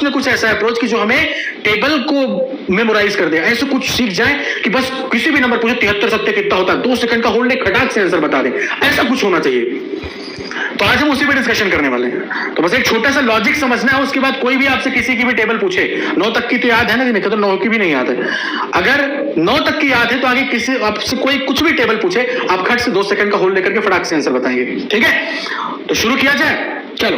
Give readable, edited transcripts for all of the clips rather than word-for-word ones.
में कुछ ऐसा अप्रोच कि जो हमें टेबल को मेमोराइज कर दे, ऐसे कुछ सीख जाए कि बस किसी भी नंबर पूछो 73 70 कितना होता है, 2 सेकंड का होल्ड ले, खटाक से आंसर बता दे, ऐसा कुछ होना चाहिए। तो आज हम उसी पे डिस्कशन करने वाले हैं। तो बस एक छोटा सा लॉजिक समझना है, उसके बाद कोई भी आपसे किसी की भी टेबल पूछे, 9 तक की तो याद है ना, नहीं तो 9 की भी नहीं याद है। अगर 9 तक की याद है तो आगे किसी आपसे कोई कुछ भी टेबल पूछे, आप खट से 2 सेकंड का होल्ड लेकर के फटाक से आंसर बताएंगे। ठीक है, तो शुरू किया जाए। चलो,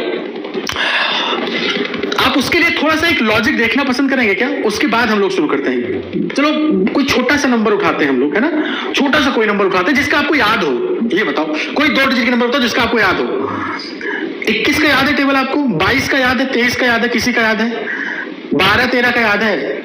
आप उसके लिए थोड़ा सा एक लॉजिक देखना पसंद करेंगे क्या? उसके बाद हम लोग शुरू करते हैं। चलो, कोई छोटा सा नंबर उठाते हैं हम लोग, है ना, छोटा सा कोई नंबर उठाते हैं जिसका आपको याद हो। ये बताओ, कोई 2 डिजिट का नंबर बताओ जिसका आपको याद हो। 21 का याद है टेबल आपको, 22 का याद है, 23 का याद है, किसी का याद है, 12 13 का याद है,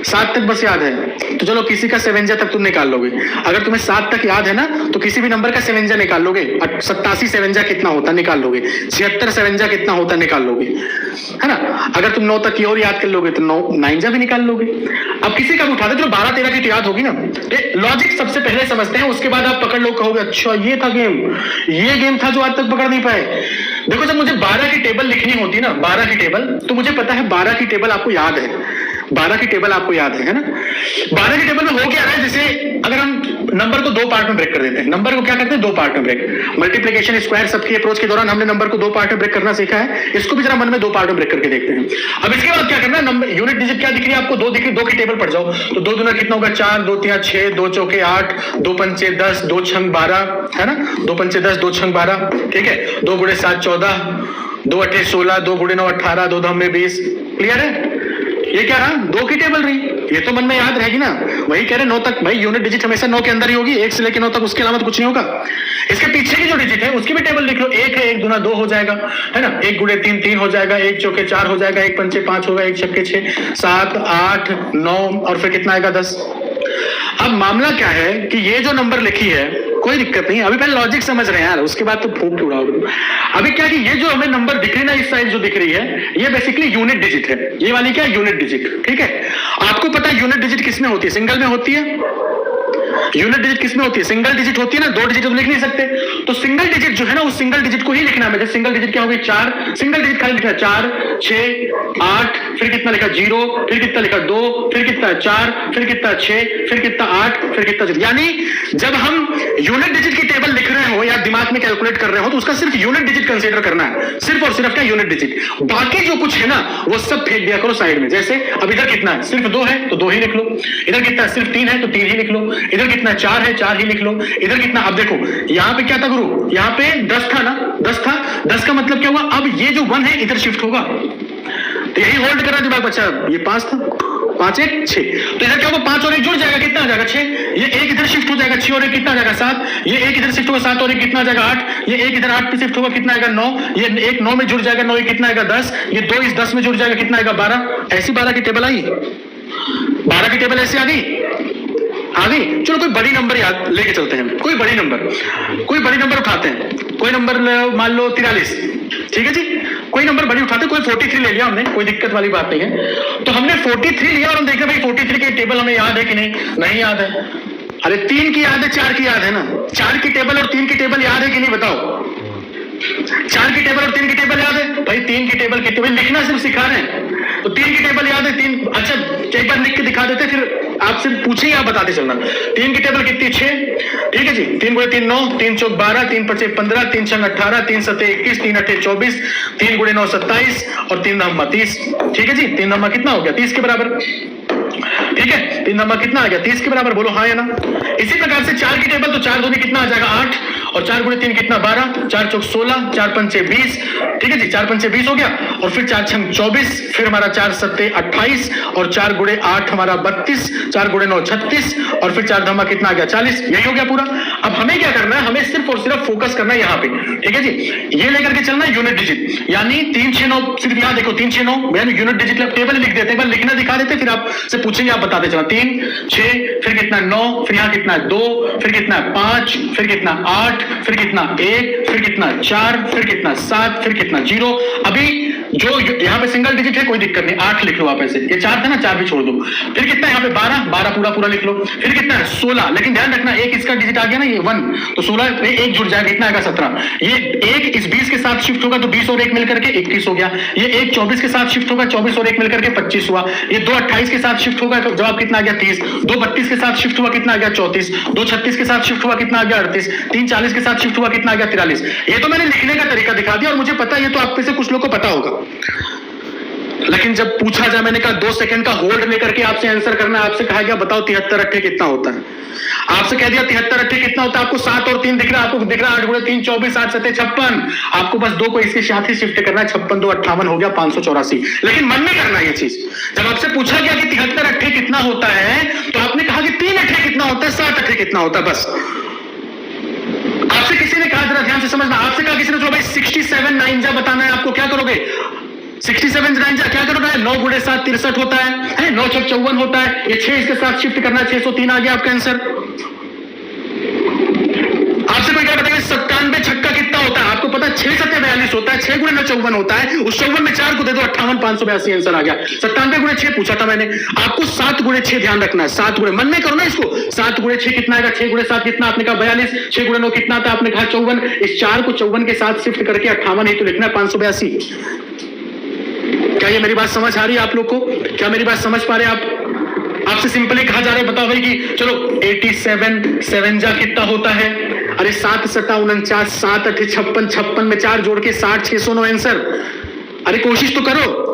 7 तक बस याद है। तो चलो, किसी का 7 तक तुम निकाल लोगे। अगर तुम्हें 7 तक याद है ना, तो किसी भी नंबर का 7 निकाल लोगे। 87 7 कितना होता निकाल लोगे, 76 7 कितना होता निकाल लोगे, है ना। अगर तुम 9 तक की और याद कर लोगे तो 9 भी निकाल लोगे। अब किसी का भी उठा दे, चलो 12 13 की तो याद होगी ना। लॉजिक सबसे पहले समझते हैं, उसके बाद आप पकड़ लो, कहोगे अच्छा ये था गेम, ये गेम था जो आज तक पकड़ नहीं पाए। देखो, जब मुझे 12 की टेबल लिखनी होती है ना, 12 की टेबल, तो मुझे पता है 12 की टेबल आपको याद है, 12 की टेबल आपको याद है ना। 12 की टेबल में हो क्या रहा है, जैसे अगर हम नंबर को 2 पार्ट में ब्रेक कर देते हैं, नंबर को क्या करते हैं 2 पार्ट में ब्रेक। मल्टीप्लिकेशन स्क्वायर सबकी अप्रोच के दौरान हमने नंबर को 2 पार्ट में ब्रेक करना सीखा है। इसको भी जरा मन में 2 पार्ट में ब्रेक करके देखते हैं। अब इसके बाद क्या करना है, नंबर यूनिट डिजिट क्या दिख रही है आपको, 2 दिख रही, 2 की टेबल पढ़ जाओ। तो 2 दूना कितना होगा 4, 2 3 6, 2 चौके 8, 2 पंचे 10, 2 छंग 12, है ना, 2 पंचे 10, 2 छंग 12। ठीक है, 2 गुणे 7 14, 2 अट्ठे 16, 2 गुणे 9 18, 2 धम में 20। क्लियर है? ये क्या रहा, 2 की टेबल रही, ये तो मन में याद रहेगी ना। वही कह रहे 9 तक, भाई यूनिट डिजिट हमेशा 9 के अंदर ही होगी, 1 से लेकर 9 तक, उसके अलावा तो कुछ नहीं होगा। इसके पीछे की जो डिजिट है उसकी भी टेबल लिख लो। 1 है, 1 दूना 2 हो जाएगा, है ना, 1 गुणे 3 3 हो जाएगा, 1 चौके 4 हो जाएगा, 1 पंचे 5 होगा, 1 छक्के 6 7 8 9, और फिर कितना आएगा 10। अब मामला क्या है कि ये जो नंबर लिखी है, कोई दिक्कत नहीं, अभी पहले लॉजिक समझ रहे हैं यार, उसके बाद तो फूक उड़ाओगे। अभी क्या कि ये जो हमें नंबर दिख रही है ना, इस साइड जो दिख रही है, ये बेसिकली यूनिट डिजिट है। ये वाली क्या, यूनिट डिजिट। ठीक है, आपको पता है यूनिट डिजिट किस में होती है, सिंगल में होती है। यूनिट डिजिट किस में होती है, सिंगल डिजिट होती है ना, 2 डिजिट तो लिख नहीं सकते। तो सिंगल डिजिट जो है ना, उस सिंगल डिजिट को ही लिखना है। जैसे सिंगल डिजिट क्या होगी 4, सिंगल डिजिट खाली लिखना 4 6 8, फिर कितना लिखा 0, फिर कितना लिखा 2, फिर कितना 4, फिर कितना 6, फिर कितना 8, फिर कितना 0। यानी जब हम यूनिट डिजिट की टेबल लिख रहे हो या दिमाग में कैलकुलेट कर रहे हो, तो उसका सिर्फ यूनिट डिजिट कंसीडर करना है, सिर्फ और सिर्फ क्या, यूनिट डिजिट। बाकी जो कुछ है ना, वो सब फेंक दिया करो साइड में। जैसे अब इधर कितना है, सिर्फ 2 है तो 2 ही लिख लो। इधर कितना है, सिर्फ 3 है तो 3 ही लिख लो। इधर कितना 4 है, 4 ही लिख लो। इधर कितना, अब देखो यहाँ पे क्या था गुरु, यहाँ पे 10 था ना, 10 था, 10 का मतलब क्या हुआ, अब ये जो 1 है इधर शिफ्ट होगा, तो यही होल्ड करना दिमाग बच्चा। ये 5 था, 5 1 6, तो इधर क्या होगा 5 और 1 जुड़ जाएगा, कितना आ जाएगा 6। ये 1 इधर शिफ्ट हो जाएगा, 6 और 1 कितना आ जाएगा 7। ये 1 इधर शिफ्ट होगा, 7 और 1 कितना आ जाएगा 8। ये 1 इधर 8 पे शिफ्ट होगा, कितना आएगा 9। ये 1 9 में जुड़ जाएगा, 9 कितना आएगा 10। ये 2 इस 10 में जुड़ जाएगा, कितना आएगा 12। ऐसी 12 की टेबल आई, 12 की टेबल ऐसे आ गई। चलो कोई बड़ी नंबर याद लेके चलते हैं, कोई बड़ी नंबर उठाते हैं। कोई नंबर मान लो 43, ठीक है जी, कोई नंबर बड़ी उठाते, कोई 43 ले लिया हमने, कोई दिक्कत वाली बात नहीं है। तो हमने 43 लिया और हम देख रहे भाई 43 की टेबल हमें याद है कि नहीं याद है। अरे 3 की याद है, 4 की याद है ना, 4 की टेबल और 3 की टेबल याद है कि नहीं बताओ। 4 की टेबल और 3 की टेबल याद है भाई, 3 की टेबल की टेबल लिखना सिर्फ सिखा रहे हैं, तो 3 की टेबल याद है। 3, अच्छा एक बार लिख के दिखा देते, फिर आपसे पूछे आप बताते चलना। 3 की टेबल कितनी 6, ठीक है जी, 3 गुणे 3 9, 3 चौक 12, 3 पचे 15, 3 छंग 18, 3 सते 21, 3 अट्ठे 24, 3 गुणे 9 27 और 3 नम्मा 30। ठीक है जी, 3 नम्मा कितना हो गया 30 के बराबर। ठीक है, 3 नंबर कितना आ गया 30 के बराबर, बोलो हाँ या ना। इसी प्रकार से 4 की टेबल, तो 4 दूनी कितना आ जाएगा 8, और 4 गुणे 3 कितना 12, 4 चौक 16, 4 पंचे 20। ठीक है जी, 4 पंचे 20 हो गया, और फिर 4 छंग 24, फिर हमारा 4 सत्ते 28, और 4 गुणे 8 हमारा 32, 4 गुणे 9 36, और फिर 4 धमा कितना आ गया 40। यही हो गया पूरा। अब हमें क्या करना है, हमें सिर्फ और सिर्फ फोकस करना है यहाँ पे। ठीक है जी, ये लेकर के चलना है यूनिट डिजिट, यानी 3 6 9, सिर्फ यहाँ देखो 3 6 9, यानी यूनिट डिजिट टेबल लिख देते हैं, लिखना दिखा देते, फिर आपसे पूछेंगे आप बताते चला। 3 6, फिर कितना 9, फिर यहाँ कितना 2, फिर कितना 5, फिर कितना 8, 8, फिर कितना 1, फिर कितना 4, फिर कितना 7, फिर कितना 0। अभी जो यहाँ पे सिंगल डिजिट है कोई दिक्कत नहीं, 8 लिख लो आप ऐसे, ये 4 था ना, 4 भी छोड़ दो। फिर कितना यहाँ पे 12 पूरा पूरा लिख लो। फिर कितना है 16, लेकिन ध्यान रखना एक इसका डिजिट आ गया ना, ये 1, तो 16 एक जुड़ जाएगा, कितना आएगा 17। ये एक इस 20 के साथ शिफ्ट होगा तो 20 और 1 मिलकर के 21 हो गया। ये एक 24 के साथ शिफ्ट होगा, 24 और 1 मिलकर के 25 हुआ। ये 2 28 के साथ शिफ्ट होगा, जवाब कितना आ गया 30। 2 32 के साथ शिफ्ट हुआ, कितना आ गया 34। 2 36 के साथ शिफ्ट हुआ, कितना आ गया 38। 3 40 के साथ शिफ्ट हुआ, कितना आ गया 43। ये तो मैंने लिखने का तरीका दिखा दिया और मुझे पता है ये तो आप में से कुछ लोगों को पता होगा, लेकिन जब पूछा जाए, मैंने कहा 2 सेकंड का होल्ड लेकर के आपसे आंसर करना है। आपसे कहा गया बताओ 73 अट्ठे कितना होता है। आपसे कह दिया 73 अट्ठे कितना होता है, आपको 7 और 3 दिख रहा है, आपको दिख रहा है 8 गुणे 3 24, 8 7 56। आपको बस 2 को इसके साथ ही शिफ्ट करना है, 56 2 58 हो गया 584। लेकिन मन में करना ये चीज। जब आपसे पूछा गया कि 73 अट्ठे कितना होता है, तो आपने कहा कि 3 अट्ठे कितना होता है, 7 अट्ठे कितना होता है, बस। आपसे किसी ने कहा, जरा ध्यान से समझना, आपसे कहा किसी ने चलो भाई 67 9 जा बताना है, आपको क्या करोगे 67 9 जा क्या करोगे, 9 गुणे 7 63 होता है, 9 6 54 होता है। ये 6 इसके साथ शिफ्ट करना है, 603 आ गया आपका आंसर। आपसे कोई क्या बताएगा 97 छक्का कितना होता है, आपको पता है 6 7 42 होता है, 6 गुणे 9 54 होता है, उस 54 में 4 को दे दो 58 582 आंसर आ गया। 97 गुणे 6 पूछा था मैंने, आपको 7 गुणे 6 ध्यान रखना है, 7 गुणे मन में करो ना इसको, 7 गुणे 6 कितना आएगा, 6 गुणे 7 कितना, आपने कहा 42, 6 गुणे 9 कितना था, आपने कहा 54, इस 4 को 54 के साथ शिफ्ट करके 58 ही तो लिखना है 582। क्या ये मेरी बात समझ आ रही है आप लोग को, क्या मेरी बात समझ पा रहे हैं आप? आपसे सिंपली कहा जा रहा है, बताओ भाई कि चलो 87 7 जा कितना होता है, अरे 7 7 49, 7 8 56, 56 में 4 जोड़ के 60 609 आंसर। अरे कोशिश तो करो।